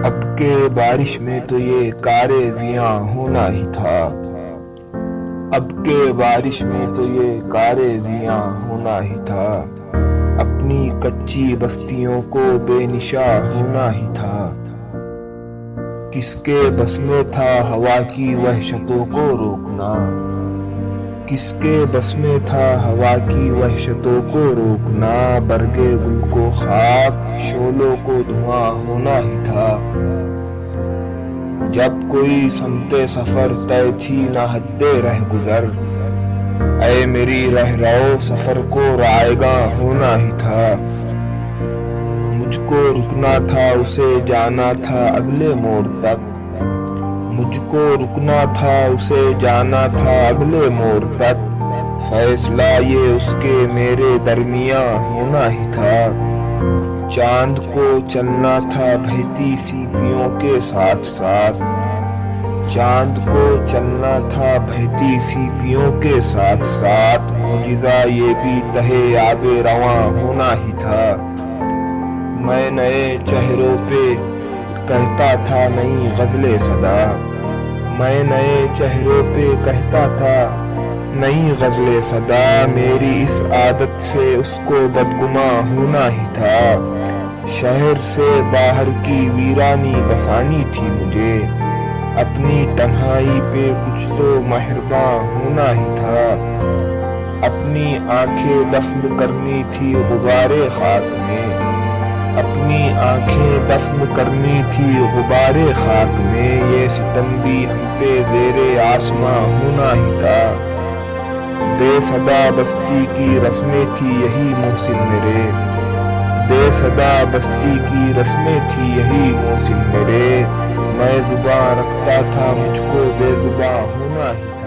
اب کے بارش میں تو یہ کارِ زیاں ہونا ہی تھا، اب کے بارش میں تو یہ کارِ زیاں ہونا ہی تھا، اپنی کچی بستیوں کو بے نشاں ہونا ہی تھا۔ کس کے بس میں تھا ہوا کی وحشتوں کو روکنا، کس کے بس میں تھا ہوا کی وحشتوں کو روکنا، برگِ گل کو خاک شعلوں کو دھواں ہونا ہی تھا۔ جب کوئی سمت سفر طے تھی نہ حدِ رہ گزر، اے میری رہرو سفر کو رائیگاں ہونا ہی تھا۔ مجھ کو رکنا تھا اسے جانا تھا اگلے موڑ تک، مجھ کو رکنا تھا اسے جانا تھا اگلے موڑ تک، فیصلہ یہ اس کے میرے درمیاں ہونا ہی تھا۔ چاند کو چلنا تھا بہتی سیپیوں کے ساتھ ساتھ، چاند کو چلنا تھا بہتی سیپیوں کے ساتھ ساتھ، معجزہ یہ بھی تہِ آبِ رواں ہونا ہی تھا۔ میں نئے چہروں پہ کہتا تھا نئی غزلِ صدا، میں نئے چہروں پہ کہتا تھا نئی غزلِ صدا، میری اس عادت سے اس کو بدگماں ہونا ہی تھا۔ شہر سے باہر کی ویرانی بسانی تھی مجھے، اپنی تنہائی پہ کچھ تو مہرباں ہونا ہی تھا۔ اپنی آنکھیں دفن کرنی تھی غبارِ خاک میں، اپنی آنکھیں دفن کرنی تھی غبارِ خاک میں، یہ ستم بھی ہم پہ زیرِ آسماں ہونا ہی تھا۔ بے صدا بستی کی رسمیں تھی یہی محسن میرے، بے صدا بستی کی رسمیں تھی یہی محسن میرے، میں زباں رکھتا تھا مجھ کو بے زباں ہونا ہی تھا۔